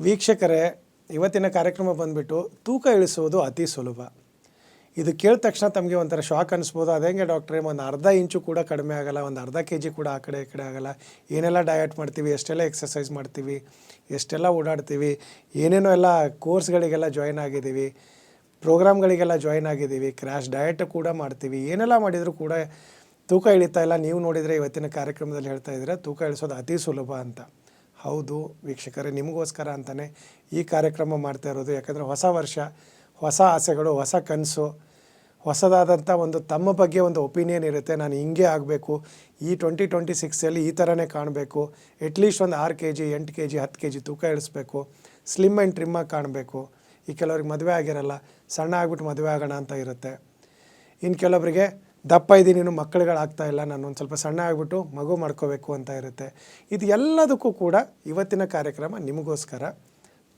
ವೀಕ್ಷಕರೇ, ಇವತ್ತಿನ ಕಾರ್ಯಕ್ರಮ ಬಂದುಬಿಟ್ಟು ತೂಕ ಇಳಿಸುವುದು ಅತಿ ಸುಲಭ. ಇದು ಕೇಳಿದ ತಕ್ಷಣ ತಮಗೆ ಒಂಥರ ಶಾಕ್ ಅನಿಸ್ಬೋದು. ಅದೇಂಗೆ ಡಾಕ್ಟ್ರೇ, ಒಂದು ಅರ್ಧ ಇಂಚು ಕೂಡ ಕಡಿಮೆ ಆಗಲ್ಲ, ಒಂದು ಅರ್ಧ ಕೆ ಜಿ ಕೂಡ ಆ ಕಡೆ ಈ ಕಡೆ ಆಗಲ್ಲ, ಏನೆಲ್ಲ ಡಯಟ್ ಮಾಡ್ತೀವಿ, ಎಷ್ಟೆಲ್ಲ ಎಕ್ಸಸೈಸ್ ಮಾಡ್ತೀವಿ, ಎಷ್ಟೆಲ್ಲ ಓಡಾಡ್ತೀವಿ, ಏನೇನೋ ಎಲ್ಲ ಕೋರ್ಸ್ಗಳಿಗೆಲ್ಲ ಜಾಯ್ನ್ ಆಗಿದ್ದೀವಿ, ಪ್ರೋಗ್ರಾಮ್ಗಳಿಗೆಲ್ಲ ಜಾಯ್ನ್ ಆಗಿದ್ದೀವಿ, ಕ್ರ್ಯಾಶ್ ಡಯಟ್ ಕೂಡ ಮಾಡ್ತೀವಿ, ಏನೆಲ್ಲ ಮಾಡಿದರೂ ಕೂಡ ತೂಕ ಇಳಿತಾ ಇಲ್ಲ. ನೀವು ನೋಡಿದರೆ ಇವತ್ತಿನ ಕಾರ್ಯಕ್ರಮದಲ್ಲಿ ಹೇಳ್ತಾ ಇದ್ದೀರಾ ತೂಕ ಇಳಿಸೋದು ಅತಿ ಸುಲಭ ಅಂತ. ಹೌದು ವೀಕ್ಷಕರೇ, ನಿಮಗೋಸ್ಕರ ಅಂತಲೇ ಈ ಕಾರ್ಯಕ್ರಮ ಮಾಡ್ತಾ ಇರೋದು. ಯಾಕಂದರೆ ಹೊಸ ವರ್ಷ, ಹೊಸ ಆಸೆಗಳು, ಹೊಸ ಕನಸು, ಹೊಸದಾದಂಥ ಒಂದು ತಮ್ಮ ಬಗ್ಗೆ ಒಂದು ಒಪಿನಿಯನ್ ಇರುತ್ತೆ. ನಾನು ಹಿಂಗೆ ಆಗಬೇಕು, ಈ 2026ಅಲ್ಲಿ ಈ ಥರನೇ ಕಾಣಬೇಕು, ಎಟ್ಲೀಸ್ಟ್ ಒಂದು 6 kg 8 kg 10 kg ತೂಕ ಇಳಿಸ್ಬೇಕು, ಸ್ಲಿಮ್ ಆ್ಯಂಡ್ ಟ್ರಿಮ್ಮಾಗಿ ಕಾಣಬೇಕು. ಈ ಕೆಲವ್ರಿಗೆ ಮದುವೆ ಆಗಿರಲ್ಲ, ಸಣ್ಣ ಆಗಿಬಿಟ್ಟು ಮದುವೆ ಆಗೋಣ ಅಂತ ಇರುತ್ತೆ. ಇನ್ನು ಕೆಲವರಿಗೆ ದಪ್ಪ ಇದ್ದೀನಿ, ಇನ್ನೂ ಮಕ್ಕಳುಗಳಾಗ್ತಾ ಇಲ್ಲ, ನಾನು ಒಂದು ಸ್ವಲ್ಪ ಸಣ್ಣ ಆಗಿಬಿಟ್ಟು ಮಗು ಮಾಡ್ಕೋಬೇಕು ಅಂತ ಇರುತ್ತೆ. ಇದು ಎಲ್ಲದಕ್ಕೂ ಕೂಡ ಇವತ್ತಿನ ಕಾರ್ಯಕ್ರಮ ನಿಮಗೋಸ್ಕರ.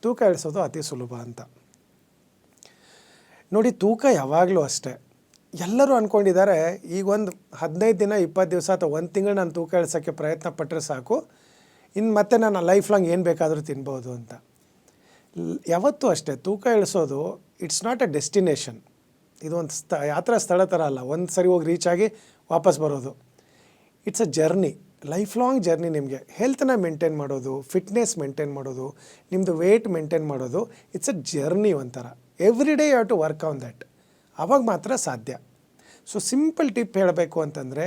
ತೂಕ ಇಳಿಸೋದು ಅತಿ ಸುಲಭ ಅಂತ ನೋಡಿ. ತೂಕ ಯಾವಾಗಲೂ ಅಷ್ಟೇ, ಎಲ್ಲರೂ ಅಂದ್ಕೊಂಡಿದ್ದಾರೆ ಈಗ ಒಂದು 15 ದಿನ 20 ದಿವಸ ಅಥವಾ 1 ತಿಂಗಳು ನಾನು ತೂಕ ಇಳಿಸೋಕ್ಕೆ ಪ್ರಯತ್ನ ಪಟ್ಟರೆ ಸಾಕು, ಇನ್ನು ಮತ್ತೆ ನಾನು ಲೈಫ್ ಲಾಂಗ್ ಏನು ಬೇಕಾದರೂ ತಿನ್ಬೋದು ಅಂತ. ಯಾವತ್ತೂ ಅಷ್ಟೇ, ತೂಕ ಇಳಿಸೋದು ಇಟ್ಸ್ ನಾಟ್ ಎ ಡೆಸ್ಟಿನೇಷನ್. ಇದು ಒಂದು ಯಾತ್ರಾ ಸ್ಥಳ ಥರ ಅಲ್ಲ, ಒಂದು ಸರಿ ಹೋಗಿ ರೀಚ್ ಆಗಿ ವಾಪಸ್ ಬರೋದು. It's a journey, life long journey. ನಿಮಗೆ ಹೆಲ್ತನ್ನ ಮೇಂಟೈನ್ ಮಾಡೋದು, ಫಿಟ್ನೆಸ್ ಮೇಂಟೈನ್ ಮಾಡೋದು, ನಿಮ್ಮದು ವೆಯ್ಟ್ ಮೇಂಟೈನ್ ಮಾಡೋದು, ಇಟ್ಸ್ ಅ ಜರ್ನಿ ಒಂಥರ. Every day you have to work on that. ಆವಾಗ ಮಾತ್ರ ಸಾಧ್ಯ. ಸೊ ಸಿಂಪಲ್ ಟಿಪ್ ಹೇಳಬೇಕು ಅಂತಂದರೆ,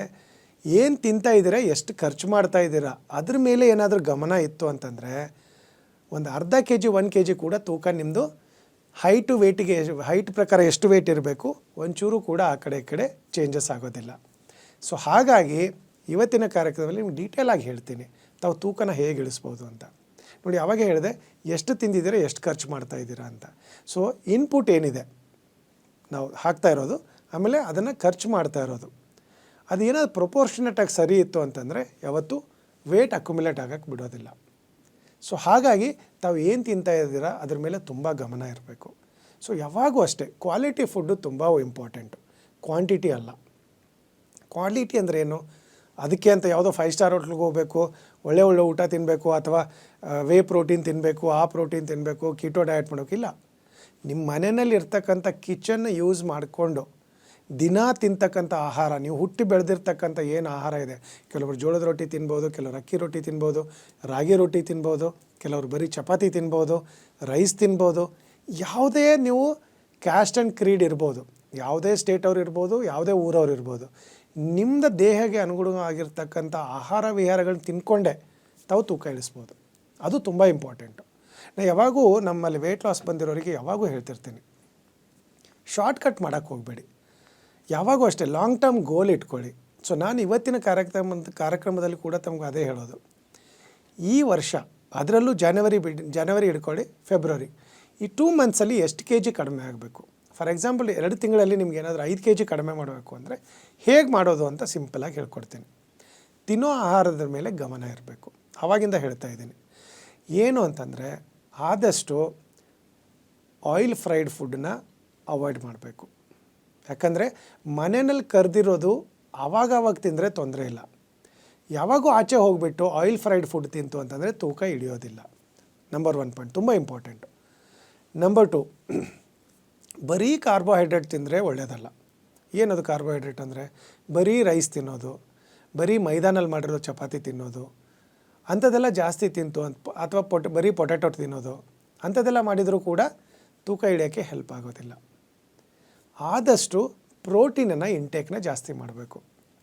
ಏನು ತಿಂತಾ ಇದ್ದೀರಾ, ಎಷ್ಟು ಖರ್ಚು ಮಾಡ್ತಾ ಇದ್ದೀರಾ, ಅದ್ರ ಮೇಲೆ ಏನಾದರೂ ಗಮನ ಇತ್ತು ಅಂತಂದರೆ ಒಂದು ಅರ್ಧ ಕೆ ಜಿ 1 kg ಕೂಡ ತೂಕ ನಿಮ್ಮದು ಹೈಟ್ ಪ್ರಕಾರ ಎಷ್ಟು ವೆಯ್ಟ್ ಇರಬೇಕು, ಒಂಚೂರು ಕೂಡ ಆ ಕಡೆ ಈ ಕಡೆ ಚೇಂಜಸ್ ಆಗೋದಿಲ್ಲ. ಸೊ ಹಾಗಾಗಿ ಇವತ್ತಿನ ಕಾರ್ಯಕ್ರಮದಲ್ಲಿ ನಿಮ್ಗೆ ಡೀಟೇಲಾಗಿ ಹೇಳ್ತೀನಿ ತಾವು ತೂಕನ ಹೇಗೆ ಇಳಿಸ್ಬೋದು ಅಂತ. ನೋಡಿ, ಅವಾಗ ಹೇಳಿದೆ ಎಷ್ಟು ತಿಂದಿದ್ದೀರಾ, ಎಷ್ಟು ಖರ್ಚು ಮಾಡ್ತಾ ಇದ್ದೀರಾ ಅಂತ. ಸೊ ಇನ್ಪುಟ್ ಏನಿದೆ ನಾವು ಹಾಕ್ತಾ ಇರೋದು, ಆಮೇಲೆ ಅದನ್ನು ಖರ್ಚು ಮಾಡ್ತಾ ಇರೋದು, ಅದು ಏನಾದ್ರು ಪ್ರೊಪೋರ್ಷನೇಟಾಗಿ ಸರಿ ಇತ್ತು ಅಂತಂದರೆ ಯಾವತ್ತೂ ವೇಟ್ ಅಕ್ಯುಮುಲೇಟ್ ಆಗೋಕ್ಕೆ ಬಿಡೋದಿಲ್ಲ. ಸೊ ಹಾಗಾಗಿ ತಾವು ಏನು ತಿಂತಾ ಇದ್ದೀರಾ ಅದ್ರ ಮೇಲೆ ತುಂಬ ಗಮನ ಇರಬೇಕು. ಸೊ ಯಾವಾಗೂ ಅಷ್ಟೇ ಕ್ವಾಲಿಟಿ ಫುಡ್ಡು ತುಂಬ ಇಂಪಾರ್ಟೆಂಟು, ಕ್ವಾಂಟಿಟಿ ಅಲ್ಲ. ಕ್ವಾಲಿಟಿ ಅಂದರೆ ಏನು, ಅದಕ್ಕೆ ಅಂತ ಯಾವುದೋ 5 ಸ್ಟಾರ್ ಹೋಟ್ಲಿಗೆ ಹೋಗಬೇಕು, ಒಳ್ಳೆ ಊಟ ತಿನ್ನಬೇಕು, ಅಥವಾ ವೇ ಪ್ರೋಟೀನ್ ತಿನ್ನಬೇಕು, ಆ ಪ್ರೋಟೀನ್ ತಿನ್ನಬೇಕು, ಕೀಟೋ ಡಯಟ್ ಮಾಡೋಕ್ಕಿಲ್ಲ. ನಿಮ್ಮ ಮನೆಯಲ್ಲಿ ಇರ್ತಕ್ಕಂಥ ಕಿಚನ್ ಯೂಸ್ ಮಾಡಿಕೊಂಡು ದಿನ ತಿಂತಕ್ಕಂಥ ಆಹಾರ, ನೀವು ಹುಟ್ಟಿ ಬೆಳೆದಿರ್ತಕ್ಕಂಥ ಏನು ಆಹಾರ ಇದೆ, ಕೆಲವರು ಜೋಳದ ರೊಟ್ಟಿ ತಿನ್ಬೋದು, ಕೆಲವರು ಅಕ್ಕಿ ರೊಟ್ಟಿ ತಿನ್ಬೋದು, ರಾಗಿ ರೊಟ್ಟಿ ತಿನ್ಬೋದು, ಕೆಲವರು ಬರೀ ಚಪಾತಿ ತಿನ್ಬೋದು, ರೈಸ್ ತಿನ್ಬೋದು. ಯಾವುದೇ ನೀವು ಕ್ಯಾಸ್ಟ್ ಆ್ಯಂಡ್ ಕ್ರೀಡ್ ಇರ್ಬೋದು, ಯಾವುದೇ ಸ್ಟೇಟ್ ಅವ್ರು ಇರ್ಬೋದು, ಯಾವುದೇ ಊರವ್ರು ಇರ್ಬೋದು, ನಿಮ್ಮದು ದೇಹಕ್ಕೆ ಅನುಗುಣವಾಗಿರ್ತಕ್ಕಂಥ ಆಹಾರ ವಿಹಾರಗಳನ್ನ ತಿನ್ಕೊಂಡೆ ತಾವು ತೂಕ ಇಳಿಸ್ಬೋದು. ಅದು ತುಂಬ ಇಂಪಾರ್ಟೆಂಟು. ನಾನು ಯಾವಾಗೂ ನಮ್ಮಲ್ಲಿ ವೆಯ್ಟ್ ಲಾಸ್ ಬಂದಿರೋರಿಗೆ ಯಾವಾಗೂ ಹೇಳ್ತಿರ್ತೀನಿ, ಶಾರ್ಟ್ಕಟ್ ಮಾಡೋಕ್ಕೆ ಹೋಗಬೇಡಿ. ಯಾವಾಗೂ ಅಷ್ಟೇ ಲಾಂಗ್ ಟರ್ಮ್ ಗೋಲ್ ಇಟ್ಕೊಳ್ಳಿ. ಸೊ ನಾನು ಇವತ್ತಿನ ಕಾರ್ಯಕ್ರಮದಲ್ಲಿ ಕೂಡ ತಮಗೆ ಅದೇ ಹೇಳೋದು. ಈ ವರ್ಷ, ಅದರಲ್ಲೂ ಜನವರಿ ಹಿಡ್ಕೊಳ್ಳಿ, ಫೆಬ್ರವರಿ, ಈ 2 ಮಂತ್ಸಲ್ಲಿ ಎಷ್ಟು kg ಕಡಿಮೆ ಆಗಬೇಕು. ಫಾರ್ ಎಕ್ಸಾಂಪಲ್ 2 ತಿಂಗಳಲ್ಲಿ ನಿಮ್ಗೆ ಏನಾದರೂ 5 kg ಕಡಿಮೆ ಮಾಡಬೇಕು ಅಂದರೆ ಹೇಗೆ ಮಾಡೋದು ಅಂತ ಸಿಂಪಲಾಗಿ ಹೇಳ್ಕೊಡ್ತೀನಿ. ತಿನ್ನೋ ಆಹಾರದ ಮೇಲೆ ಗಮನ ಇರಬೇಕು. ಆವಾಗಿಂದ ಹೇಳ್ತಾ ಇದ್ದೀನಿ. ಏನು ಅಂತಂದರೆ, ಆದಷ್ಟು ಆಯಿಲ್ ಫ್ರೈಡ್ ಫುಡ್ಡನ್ನ ಅವಾಯ್ಡ್ ಮಾಡಬೇಕು. ಯಾಕಂದರೆ ಮನೆಯಲ್ಲಿ ಕರೆದಿರೋದು ಆವಾಗ ತಿಂದರೆ ತೊಂದರೆ ಇಲ್ಲ. ಯಾವಾಗೂ ಆಚೆ ಹೋಗಿಬಿಟ್ಟು ಆಯಿಲ್ ಫ್ರೈಡ್ ಫುಡ್ ತಿಂತು ಅಂತಂದರೆ ತೂಕ ಹಿಡಿಯೋದಿಲ್ಲ. ನಂಬರ್ 1 ಪಾಯಿಂಟ್ ತುಂಬ ಇಂಪಾರ್ಟೆಂಟು. ನಂಬರ್ 2, ಬರೀ ಕಾರ್ಬೋಹೈಡ್ರೇಟ್ ತಿಂದರೆ ಒಳ್ಳೆಯದಲ್ಲ. ಏನದು ಕಾರ್ಬೋಹೈಡ್ರೇಟ್ ಅಂದರೆ, ಬರೀ ರೈಸ್ ತಿನ್ನೋದು, ಬರೀ ಮೈದಾನಲ್ಲಿ ಮಾಡಿರೋ ಚಪಾತಿ ತಿನ್ನೋದು, ಅಂಥದ್ದೆಲ್ಲ ಜಾಸ್ತಿ ತಿಂತು ಅಥವಾ ಬರೀ ಪೊಟ್ಯಾಟೊ ತಿನ್ನೋದು, ಅಂಥದ್ದೆಲ್ಲ ಮಾಡಿದರೂ ಕೂಡ ತೂಕ ಹಿಡಿಯೋಕ್ಕೆ ಹೆಲ್ಪ್ ಆಗೋದಿಲ್ಲ. ಆದಷ್ಟು ಪ್ರೋಟೀನನ್ನು ಇಂಟೇಕ್ನ ಜಾಸ್ತಿ ಮಾಡಬೇಕು.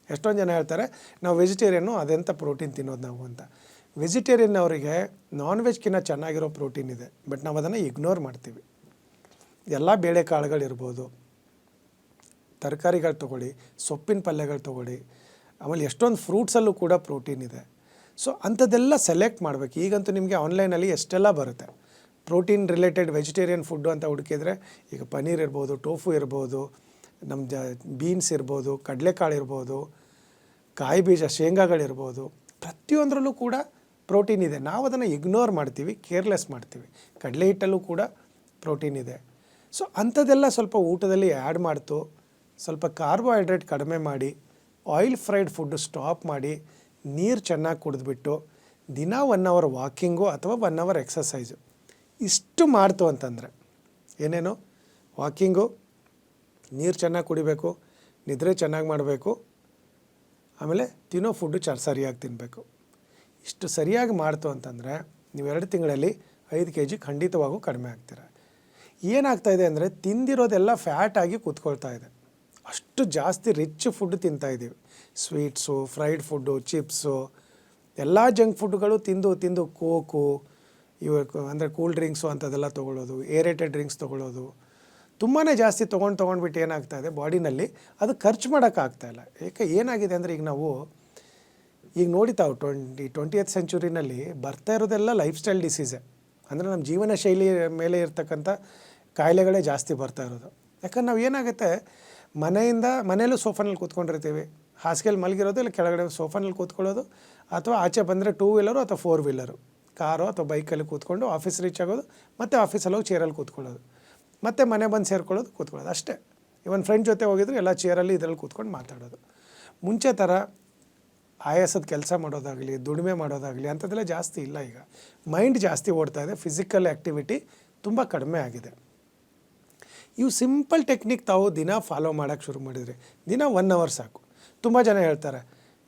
ಎಷ್ಟೊಂದು ಜನ ಹೇಳ್ತಾರೆ ನಾವು ವೆಜಿಟೇರಿಯನ್ನು, ಅದೆಂಥ ಪ್ರೋಟೀನ್ ತಿನ್ನೋದು ನಾವು ಅಂತ. ವೆಜಿಟೇರಿಯನ್ ಅವರಿಗೆ ನಾನ್ ವೆಜ್ಗಿನ್ನ ಚೆನ್ನಾಗಿರೋ ಪ್ರೋಟೀನ್ ಇದೆ, ಬಟ್ ನಾವು ಅದನ್ನು ಇಗ್ನೋರ್ ಮಾಡ್ತೀವಿ. ಎಲ್ಲ ಬೇಳೆಕಾಳುಗಳಿರ್ಬೋದು, ತರಕಾರಿಗಳು ತೊಗೊಳ್ಳಿ, ಸೊಪ್ಪಿನ ಪಲ್ಯಗಳು ತೊಗೊಳ್ಳಿ, ಆಮೇಲೆ ಎಷ್ಟೊಂದು ಫ್ರೂಟ್ಸಲ್ಲೂ ಕೂಡ ಪ್ರೋಟೀನ್ ಇದೆ. ಸೊ ಅಂಥದ್ದೆಲ್ಲ ಸೆಲೆಕ್ಟ್ ಮಾಡಬೇಕು. ಈಗಂತೂ ನಿಮಗೆ ಆನ್ಲೈನಲ್ಲಿ ಎಷ್ಟೆಲ್ಲ ಬರುತ್ತೆ ಪ್ರೋಟೀನ್ ರಿಲೇಟೆಡ್ ವೆಜಿಟೇರಿಯನ್ ಫುಡ್ಡು ಅಂತ ಹುಡುಕಿದ್ರೆ, ಈಗ ಪನ್ನೀರ್ ಇರ್ಬೋದು, ಟೋಫು ಇರ್ಬೋದು, ನಮ್ಮ ಬೀನ್ಸ್ ಇರ್ಬೋದು, ಕಡಲೆಕಾಳು ಇರ್ಬೋದು, ಕಾಯಿ ಬೀಜ ಶೇಂಗಾಗಳಿರ್ಬೋದು, ಪ್ರತಿಯೊಂದರಲ್ಲೂ ಕೂಡ ಪ್ರೋಟೀನ್ ಇದೆ. ನಾವು ಅದನ್ನು ಇಗ್ನೋರ್ ಮಾಡ್ತೀವಿ, ಕೇರ್ಲೆಸ್ ಮಾಡ್ತೀವಿ. ಕಡಲೆ ಹಿಟ್ಟಲ್ಲೂ ಕೂಡ ಪ್ರೋಟೀನ್ ಇದೆ. ಸೊ ಅಂಥದ್ದೆಲ್ಲ ಸ್ವಲ್ಪ ಊಟದಲ್ಲಿ ಆ್ಯಡ್ ಮಾಡ್ತು, ಸ್ವಲ್ಪ ಕಾರ್ಬೋಹೈಡ್ರೇಟ್ ಕಡಿಮೆ ಮಾಡಿ, ಆಯಿಲ್ ಫ್ರೈಡ್ ಫುಡ್ಡು ಸ್ಟಾಪ್ ಮಾಡಿ, ನೀರು ಚೆನ್ನಾಗಿ ಕುಡಿದ್ಬಿಟ್ಟು ದಿನ 1 hour ವಾಕಿಂಗು ಅಥವಾ 1 hour ಎಕ್ಸಸೈಸು, ಇಷ್ಟು ಮಾಡ್ತು ಅಂತಂದರೆ ಏನೇನು ವಾಕಿಂಗು, ನೀರು ಚೆನ್ನಾಗಿ ಕುಡಿಬೇಕು, ನಿದ್ರೆ ಚೆನ್ನಾಗಿ ಮಾಡಬೇಕು, ಆಮೇಲೆ ತಿನ್ನೋ ಫುಡ್ಡು ಸರಿಯಾಗಿ ತಿನ್ನಬೇಕು. ಇಷ್ಟು ಸರಿಯಾಗಿ ಮಾಡ್ತು ಅಂತಂದರೆ ನೀವು 2 ತಿಂಗಳಲ್ಲಿ 5 kg ಖಂಡಿತವಾಗೂ ಕಡಿಮೆ ಆಗ್ತೀರ. ಏನಾಗ್ತಾಯಿದೆ ಅಂದರೆ ತಿಂದಿರೋದೆಲ್ಲ ಫ್ಯಾಟ್ ಆಗಿ ಕೂತ್ಕೊಳ್ತಾ ಇದೆ. ಅಷ್ಟು ಜಾಸ್ತಿ ರಿಚ್ ಫುಡ್ ತಿಂತಾಯಿದ್ದೀವಿ. ಸ್ವೀಟ್ಸು, ಫ್ರೈಡ್ ಫುಡ್ಡು, ಚಿಪ್ಸು, ಎಲ್ಲ ಜಂಕ್ ಫುಡ್ಗಳು ತಿಂದು ಕೋಕು ಅಂದರೆ ಕೂಲ್ ಡ್ರಿಂಕ್ಸು ಅಂಥದ್ದೆಲ್ಲ ತೊಗೊಳ್ಳೋದು, ಏರೇಟೆಡ್ ಡ್ರಿಂಕ್ಸ್ ತೊಗೊಳ್ಳೋದು ತುಂಬಾ ಜಾಸ್ತಿ ತೊಗೊಂಡ್ಬಿಟ್ಟು ಏನಾಗ್ತಾಯಿದೆ ಬಾಡಿನಲ್ಲಿ ಅದು ಖರ್ಚು ಮಾಡೋಕ್ಕಾಗ್ತಾಯಿಲ್ಲ. ಏಕೆ ಏನಾಗಿದೆ ಅಂದರೆ ಈಗ ನೋಡಿ ತಾವು 20th ಸೆಂಚುರಿನಲ್ಲಿ ಬರ್ತಾ ಇರೋದೆಲ್ಲ ಲೈಫ್ ಸ್ಟೈಲ್ ಡಿಸೀಸೇ. ಅಂದರೆ ನಮ್ಮ ಜೀವನ ಶೈಲಿ ಮೇಲೆ ಇರ್ತಕ್ಕಂಥ ಕಾಯಿಲೆಗಳೇ ಜಾಸ್ತಿ ಬರ್ತಾ ಇರೋದು. ಯಾಕಂದ್ರೆ ನಾವು ಏನಾಗುತ್ತೆ ಮನೆಯಲ್ಲೂ ಸೋಫಾನಲ್ಲಿ ಕೂತ್ಕೊಂಡಿರ್ತೀವಿ, ಹಾಸಿಗೆಯಲ್ಲಿ ಮಲಗಿರೋದು, ಇಲ್ಲ ಕೆಳಗಡೆ ಸೋಫಾನಲ್ಲಿ ಕೂತ್ಕೊಳ್ಳೋದು, ಅಥವಾ ಆಚೆ ಬಂದರೆ 2 ವೀಲರು ಅಥವಾ 4 ವೀಲರು ಕಾರು ಅಥವಾ ಬೈಕಲ್ಲಿ ಕೂತ್ಕೊಂಡು ಆಫೀಸ್ ರೀಚ್ ಆಗೋದು, ಮತ್ತು ಆಫೀಸಲ್ಲಿ ಹೋಗಿ ಚೇರಲ್ಲಿ ಕೂತ್ಕೊಳ್ಳೋದು, ಮತ್ತು ಮನೆ ಬಂದು ಕೂತ್ಕೊಳ್ಳೋದು ಅಷ್ಟೇ. ಇವನ್ ಫ್ರೆಂಡ್ ಜೊತೆ ಹೋಗಿದ್ರು ಎಲ್ಲ ಚೇರಲ್ಲಿ ಇದರಲ್ಲಿ ಕೂತ್ಕೊಂಡು ಮಾತಾಡೋದು. ಮುಂಚೆ ಥರ ಆಯಾಸದ ಕೆಲಸ ಮಾಡೋದಾಗಲಿ, ದುಡಿಮೆ ಮಾಡೋದಾಗಲಿ ಅಂಥದ್ದೆಲ್ಲ ಜಾಸ್ತಿ ಇಲ್ಲ. ಈಗ ಮೈಂಡ್ ಜಾಸ್ತಿ ಓಡ್ತಾ ಇದೆ, ಫಿಸಿಕಲ್ ಆ್ಯಕ್ಟಿವಿಟಿ ತುಂಬ ಕಡಿಮೆ ಆಗಿದೆ. ಇವು ಸಿಂಪಲ್ ಟೆಕ್ನಿಕ್ ತಾವು ದಿನ ಫಾಲೋ ಮಾಡೋಕ್ಕೆ ಶುರು ಮಾಡಿದ್ರಿ, ದಿನ 1 hour ಸಾಕು. ತುಂಬ ಜನ ಹೇಳ್ತಾರೆ,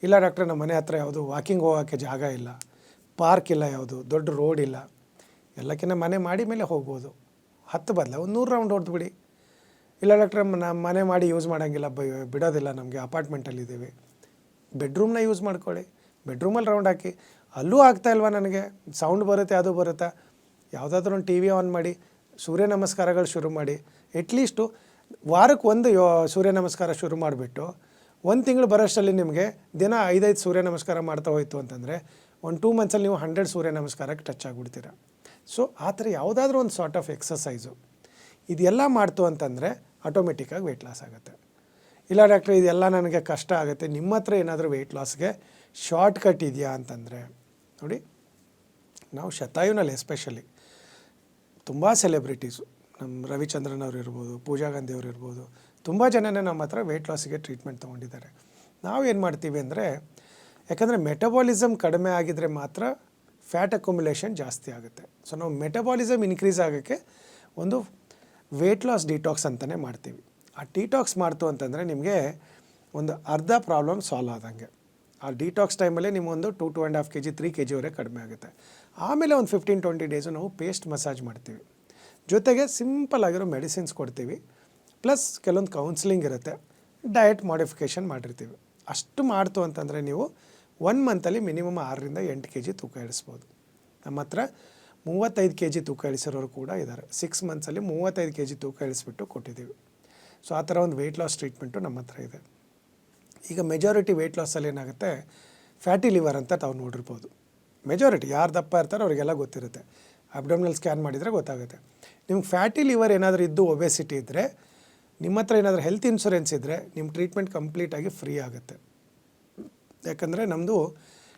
ಇಲ್ಲ ಡಾಕ್ಟ್ರೆ ನಮ್ಮ ಮನೆ ಹತ್ರ ಯಾವುದು ವಾಕಿಂಗ್ ಹೋಗೋಕ್ಕೆ ಜಾಗ ಇಲ್ಲ, ಪಾರ್ಕ್ ಇಲ್ಲ, ಯಾವುದು ದೊಡ್ಡ ರೋಡ್ ಇಲ್ಲ, ಎಲ್ಲಕ್ಕಿಂತ ಮನೆ ಮಾಡಿ ಮೇಲೆ ಹೋಗ್ಬೋದು, 10 ಬದಲ ಒಂದು 100 ರೌಂಡ್ ಹೊಡೆದ್ಬಿಡಿ. ಇಲ್ಲ ಡಾಕ್ಟ್ರೆ ನಮ್ಮ ಮನೆ ಮಾಡಿ ಯೂಸ್ ಮಾಡೋಂಗಿಲ್ಲ, ಬಿಡೋದಿಲ್ಲ, ನಮಗೆ ಅಪಾರ್ಟ್ಮೆಂಟಲ್ಲಿದ್ದೀವಿ, ಬೆಡ್ರೂಮ್ನ ಯೂಸ್ ಮಾಡ್ಕೊಳ್ಳಿ, ಬೆಡ್ರೂಮಲ್ಲಿ ರೌಂಡ್ ಹಾಕಿ. ಅಲ್ಲೂ ಆಗ್ತಾಯಿಲ್ವ ನನಗೆ, ಸೌಂಡ್ ಬರುತ್ತೆ, ಅದು ಬರುತ್ತಾ, ಯಾವುದಾದ್ರೂ ಒಂದು TV ಆನ್ ಮಾಡಿ ಸೂರ್ಯ ನಮಸ್ಕಾರಗಳು ಶುರು ಮಾಡಿ. ಎಟ್ಲೀಸ್ಟು ವಾರಕ್ಕೆ 1 ಸೂರ್ಯ ನಮಸ್ಕಾರ ಶುರು ಮಾಡಿಬಿಟ್ಟು 1 ತಿಂಗಳು ಬರೋಷ್ಟರಲ್ಲಿ ನಿಮಗೆ ದಿನ 5 ಸೂರ್ಯ ನಮಸ್ಕಾರ ಮಾಡ್ತಾ ಹೋಯ್ತು ಅಂತಂದರೆ ಒಂದು 2 ಮಂತ್ಸಲ್ಲಿ ನೀವು 100 ಸೂರ್ಯ ನಮಸ್ಕಾರಕ್ಕೆ ಟಚ್ ಆಗಿಬಿಡ್ತೀರ. ಸೊ ಆ ಥರ ಯಾವುದಾದ್ರೂ ಒಂದು ಸಾರ್ಟ್ ಆಫ್ ಎಕ್ಸಸೈಸು ಇದೆಲ್ಲ ಮಾಡ್ತು ಅಂತಂದರೆ ಆಟೋಮೆಟಿಕ್ಕಾಗಿ ವೆಯ್ಟ್ ಲಾಸ್ ಆಗುತ್ತೆ. ಇಲ್ಲ ಡಾಕ್ಟ್ರೆ ಇದೆಲ್ಲ ನನಗೆ ಕಷ್ಟ ಆಗುತ್ತೆ, ನಿಮ್ಮ ಹತ್ರ ಏನಾದರೂ ವೆಯ್ಟ್ ಲಾಸ್ಗೆ ಶಾರ್ಟ್ ಕಟ್ ಇದೆಯಾ ಅಂತಂದರೆ ನೋಡಿ, ನಾವು ಶತಾಯುನಲ್ಲಿ ಎಸ್ಪೆಷಲಿ ತುಂಬ ಸೆಲೆಬ್ರಿಟೀಸು, ನಮ್ಮ ರವಿಚಂದ್ರನ್ ಅವರು ಇರ್ಬೋದು, ಪೂಜಾ ಗಾಂಧಿ ಅವರು ಇರ್ಬೋದು, ತುಂಬ ಜನನೇ ನಮ್ಮ ಹತ್ರ ವೆಯ್ಟ್ ಲಾಸಿಗೆ ಟ್ರೀಟ್ಮೆಂಟ್ ತೊಗೊಂಡಿದ್ದಾರೆ. ನಾವೇನು ಮಾಡ್ತೀವಿ ಅಂದರೆ, ಯಾಕಂದರೆ ಮೆಟಬಾಲಿಸಮ್ ಕಡಿಮೆ ಆಗಿದ್ದರೆ ಮಾತ್ರ ಫ್ಯಾಟ್ ಅಕ್ಯುಮುಲೇಷನ್ ಜಾಸ್ತಿ ಆಗುತ್ತೆ. ಸೊ ನಾವು ಮೆಟಬಾಲಿಸಮ್ ಇನ್ಕ್ರೀಸ್ ಆಗೋಕ್ಕೆ ಒಂದು ವೆಯ್ಟ್ ಲಾಸ್ ಡಿಟಾಕ್ಸ್ ಅಂತಲೇ ಮಾಡ್ತೀವಿ. ಆ ಡಿಟಾಕ್ಸ್ ಮಾಡ್ತು ಅಂತಂದರೆ ನಿಮಗೆ ಒಂದು ಅರ್ಧ ಪ್ರಾಬ್ಲಮ್ ಸಾಲ್ವ್ ಆದಂಗೆ. ಆ ಡಿಟಾಕ್ಸ್ ಟೈಮಲ್ಲಿ ನಿಮ್ಮೊಂದು 2.5 kg 3 kgವರೆಗೆ ಕಡಿಮೆ ಆಗುತ್ತೆ. ಆಮೇಲೆ ಒಂದು 15-20 ಡೇಸು ನಾವು ಪೇಸ್ಟ್ ಮಸಾಜ್ ಮಾಡ್ತೀವಿ, ಜೊತೆಗೆ ಸಿಂಪಲ್ ಆಗಿರೋ ಮೆಡಿಸಿನ್ಸ್ ಕೊಡ್ತೀವಿ, ಪ್ಲಸ್ ಕೆಲವೊಂದು ಕೌನ್ಸಿಲಿಂಗ್ ಇರುತ್ತೆ, ಡಯಟ್ ಮಾಡಿಫಿಕೇಷನ್ ಮಾಡಿರ್ತೀವಿ. ಅಷ್ಟು ಮಾಡ್ತು ಅಂತಂದರೆ ನೀವು 1 ಮಂತಲ್ಲಿ ಮಿನಿಮಮ್ 6ರಿಂದ 8 kg ತೂಕ ಇಳಿಸ್ಬೋದು. ನಮ್ಮ ಹತ್ರ 35 kg ತೂಕ ಇಳಿಸಿರೋರು ಕೂಡ ಇದ್ದಾರೆ. 6 ಮಂತ್ಸಲ್ಲಿ 35 kg ತೂಕ ಇಳಿಸ್ಬಿಟ್ಟು ಕೊಟ್ಟಿದ್ದೀವಿ. ಸೊ ಆ ಥರ ಒಂದು ವೆಯ್ಟ್ ಲಾಸ್ ಟ್ರೀಟ್ಮೆಂಟು ನಮ್ಮ ಹತ್ರ ಇದೆ. ಈಗ ಮೆಜಾರಿಟಿ ವೆಯ್ಟ್ ಲಾಸಲ್ಲಿ ಏನಾಗುತ್ತೆ, ಫ್ಯಾಟಿ ಲಿವರ್ ಅಂತ ತಾವು ನೋಡಿರ್ಬೋದು. ಮೆಜಾರಿಟಿ ಯಾರು ದಪ್ಪ ಇರ್ತಾರೋ ಅವರಿಗೆಲ್ಲ ಗೊತ್ತಿರುತ್ತೆ, ಅಬ್ಡಮಿನಲ್ ಸ್ಕ್ಯಾನ್ ಮಾಡಿದರೆ ಗೊತ್ತಾಗುತ್ತೆ. ನಿಮ್ಗೆ ಫ್ಯಾಟಿ ಲಿವರ್ ಏನಾದರೂ ಇದ್ದು ಒಬೆಸಿಟಿ ಇದ್ದರೆ, ನಿಮ್ಮ ಹತ್ರ ಏನಾದರೂ ಹೆಲ್ತ್ ಇನ್ಶೂರೆನ್ಸ್ ಇದ್ದರೆ ನಿಮ್ಮ ಟ್ರೀಟ್ಮೆಂಟ್ ಕಂಪ್ಲೀಟಾಗಿ ಫ್ರೀ ಆಗುತ್ತೆ. ಯಾಕಂದರೆ ನಮ್ಮದು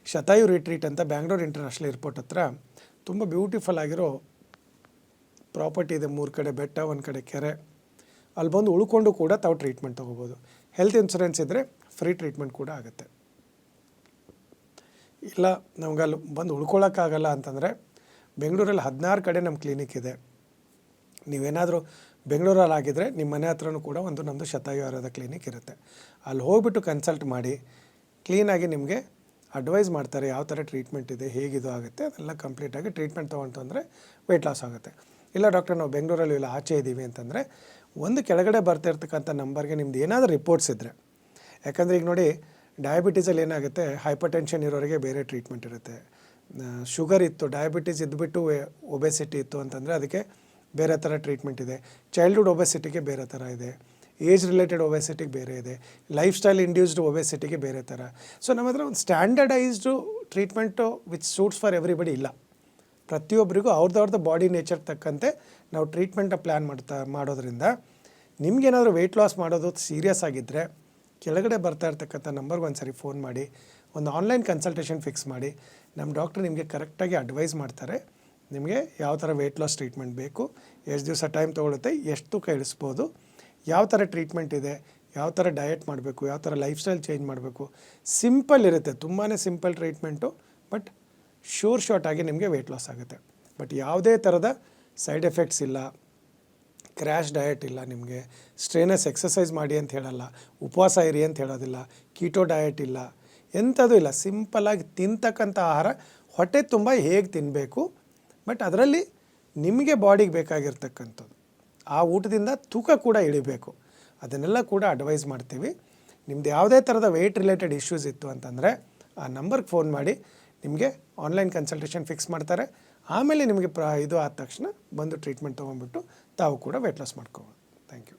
ಶತಾಯು ರಿಟ್ರೀಟ್ ಅಂತ ಬ್ಯಾಂಗ್ಳೂರ್ ಇಂಟರ್ನ್ಯಾಷನಲ್ ಏರ್ಪೋರ್ಟ್ ಹತ್ರ ತುಂಬ ಬ್ಯೂಟಿಫುಲ್ ಆಗಿರೋ ಪ್ರಾಪರ್ಟಿ ಇದೆ. 3 ಕಡೆ ಬೆಟ್ಟ, 1 ಕಡೆ ಕೆರೆ, ಅಲ್ಲಿ ಬಂದು ಉಳ್ಕೊಂಡು ಕೂಡ ತಾವು ಟ್ರೀಟ್ಮೆಂಟ್ ತೊಗೋಬೋದು. ಹೆಲ್ತ್ ಇನ್ಶೂರೆನ್ಸ್ ಇದ್ದರೆ ಫ್ರೀ ಟ್ರೀಟ್ಮೆಂಟ್ ಕೂಡ ಆಗುತ್ತೆ. ಇಲ್ಲ ನಮ್ಗೆ ಅಲ್ಲಿ ಬಂದು ಉಳ್ಕೊಳ್ಳೋಕ್ಕಾಗಲ್ಲ ಅಂತಂದರೆ ಬೆಂಗಳೂರಲ್ಲಿ 16 ಕಡೆ ನಮ್ಮ ಕ್ಲಿನಿಕ್ ಇದೆ. ನೀವೇನಾದರೂ ಬೆಂಗಳೂರಲ್ಲಿ ಆಗಿದ್ದರೆ ನಿಮ್ಮ ಮನೆ ಹತ್ರನೂ ಕೂಡ ಒಂದು ನಮ್ಮದು ಶತಾಯು ಆಯುರ್ವೇದ ಕ್ಲಿನಿಕ್ ಇರುತ್ತೆ. ಅಲ್ಲಿ ಹೋಗ್ಬಿಟ್ಟು ಕನ್ಸಲ್ಟ್ ಮಾಡಿ ಕ್ಲೀನಾಗಿ ನಿಮಗೆ ಅಡ್ವೈಸ್ ಮಾಡ್ತಾರೆ, ಯಾವ ಥರ ಟ್ರೀಟ್ಮೆಂಟ್ ಇದೆ, ಹೇಗಿದು ಆಗುತ್ತೆ, ಅದೆಲ್ಲ ಕಂಪ್ಲೀಟಾಗಿ ಟ್ರೀಟ್ಮೆಂಟ್ ತೊಗೊಂಡು ಅಂದರೆ ವೆಯ್ಟ್ ಲಾಸ್ ಆಗುತ್ತೆ. ಇಲ್ಲ ಡಾಕ್ಟರ್ ನಾವು ಬೆಂಗಳೂರಲ್ಲಿ ಇಲ್ಲ ಆಚೆ ಇದ್ದೀವಿ ಅಂತಂದರೆ ಒಂದು ಕೆಳಗಡೆ ಬರ್ತಾ ಇರ್ತಕ್ಕಂಥ ನಂಬರ್ಗೆ ನಿಮ್ದು ಏನಾದರೂ ರಿಪೋರ್ಟ್ಸ್ ಇದ್ದರೆ, ಯಾಕಂದರೆ ಈಗ ನೋಡಿ ಡಯಾಬಿಟೀಸಲ್ಲಿ ಏನಾಗುತ್ತೆ, ಹೈಪರ್ ಟೆನ್ಷನ್ ಇರೋರಿಗೆ ಬೇರೆ ಟ್ರೀಟ್ಮೆಂಟ್ ಇರುತ್ತೆ, ಶುಗರ್ ಇತ್ತು, ಡಯಾಬಿಟೀಸ್ ಇದ್ದುಬಿಟ್ಟು ಒಬೆಸಿಟಿ ಇತ್ತು ಅಂತಂದರೆ ಅದಕ್ಕೆ ಬೇರೆ ಥರ ಟ್ರೀಟ್ಮೆಂಟ್ ಇದೆ, ಚೈಲ್ಡ್ಹುಡ್ ಒಬೆಸಿಟಿಗೆ ಬೇರೆ ಥರ ಇದೆ, ಏಜ್ ರಿಲೇಟೆಡ್ ಒಬೆಸಿಟಿಗೆ ಬೇರೆ ಇದೆ, ಲೈಫ್ ಸ್ಟೈಲ್ ಇಂಡ್ಯೂಸ್ಡ್ ಒಬೆಸಿಟಿಗೆ ಬೇರೆ ಥರ. ಸೊ ನಮ್ಮ ಹತ್ರ ಒಂದು standardised treatment which suits for everybody ಇಲ್ಲ. ಪ್ರತಿಯೊಬ್ಬರಿಗೂ ಅವ್ರದ್ದು ಬಾಡಿ ನೇಚರ್ ತಕ್ಕಂತೆ ನಾವು ಟ್ರೀಟ್ಮೆಂಟ ಪ್ಲ್ಯಾನ್ ಮಾಡೋದ್ರಿಂದ ನಿಮಗೇನಾದರೂ ವೆಯ್ಟ್ ಲಾಸ್ ಮಾಡೋದು ಸೀರಿಯಸ್ ಆಗಿದ್ದರೆ ಕೆಳಗಡೆ ಬರ್ತಾ ಇರ್ತಕ್ಕಂಥ ನಂಬರ್ಗೆ ಒಂದು ಸರಿ ಫೋನ್ ಮಾಡಿ ಒಂದು ಆನ್ಲೈನ್ ಕನ್ಸಲ್ಟೇಷನ್ ಫಿಕ್ಸ್ ಮಾಡಿ. ನಮ್ಮ ಡಾಕ್ಟ್ರು ನಿಮಗೆ ಕರೆಕ್ಟಾಗಿ ಅಡ್ವೈಸ್ ಮಾಡ್ತಾರೆ, ನಿಮಗೆ ಯಾವ ಥರ ವೆಯ್ಟ್ ಲಾಸ್ ಟ್ರೀಟ್ಮೆಂಟ್ ಬೇಕು, ಎಷ್ಟು ದಿವಸ ಟೈಮ್ ತೊಗೊಳುತ್ತೆ, ಎಷ್ಟು ತೂಕ ಇಳಿಸ್ಬೋದು, ಯಾವ ಥರ ಟ್ರೀಟ್ಮೆಂಟ್ ಇದೆ, ಯಾವ ಥರ ಡಯಟ್ ಮಾಡಬೇಕು, ಯಾವ ಥರ ಲೈಫ್ ಸ್ಟೈಲ್ ಚೇಂಜ್ ಮಾಡಬೇಕು. ಸಿಂಪಲ್ ಇರುತ್ತೆ, ತುಂಬಾ ಸಿಂಪಲ್ ಟ್ರೀಟ್ಮೆಂಟು, ಬಟ್ ಶಾರ್ಟ್ ಆಗಿ ನಿಮಗೆ ವೆಯ್ಟ್ ಲಾಸ್ ಆಗುತ್ತೆ. ಬಟ್ ಯಾವುದೇ ಥರದ ಸೈಡ್ ಎಫೆಕ್ಟ್ಸ್ ಇಲ್ಲ, ಕ್ರ್ಯಾಶ್ ಡಯಟ್ ಇಲ್ಲ, ನಿಮಗೆ ಸ್ಟ್ರೇನಸ್ ಎಕ್ಸಸೈಸ್ ಮಾಡಿ ಅಂತ ಹೇಳಲ್ಲ, ಉಪವಾಸ ಇರಿ ಅಂತ ಹೇಳೋದಿಲ್ಲ, ಕೀಟೋ ಡಯಟ್ ಇಲ್ಲ, ಎಂಥದ್ದು ಇಲ್ಲ. ಸಿಂಪಲ್ಲಾಗಿ ತಿಂತಕ್ಕಂಥ ಆಹಾರ ಹೊಟ್ಟೆ ತುಂಬ ಹೇಗೆ ತಿನ್ನಬೇಕು, ಬಟ್ ಅದರಲ್ಲಿ ನಿಮಗೆ ಬಾಡಿಗೆ ಬೇಕಾಗಿರ್ತಕ್ಕಂಥದ್ದು ಆ ಊಟದಿಂದ ತೂಕ ಕೂಡ ಇಳಿಬೇಕು, ಅದನ್ನೆಲ್ಲ ಕೂಡ ಅಡ್ವೈಸ್ ಮಾಡ್ತೀವಿ. ನಿಮ್ಮದು ಯಾವುದೇ ಥರದ ವೆಯ್ಟ್ ರಿಲೇಟೆಡ್ ಇಶ್ಯೂಸ್ ಇತ್ತು ಅಂತಂದರೆ ಆ ನಂಬರ್ಗೆ ಫೋನ್ ಮಾಡಿ ನಿಮಗೆ ಆನ್ಲೈನ್ ಕನ್ಸಲ್ಟೇಷನ್ ಫಿಕ್ಸ್ ಮಾಡ್ತಾರೆ. ಆಮೇಲೆ ನಿಮಗೆ ಇದು ಆದ ತಕ್ಷಣ ಬಂದು ಟ್ರೀಟ್ಮೆಂಟ್ ತೊಗೊಂಡ್ಬಿಟ್ಟು ತಾವು ಕೂಡ ವೆಯ್ಟ್ ಲಾಸ್ ಮಾಡ್ಕೋಬೋದು. Thank you.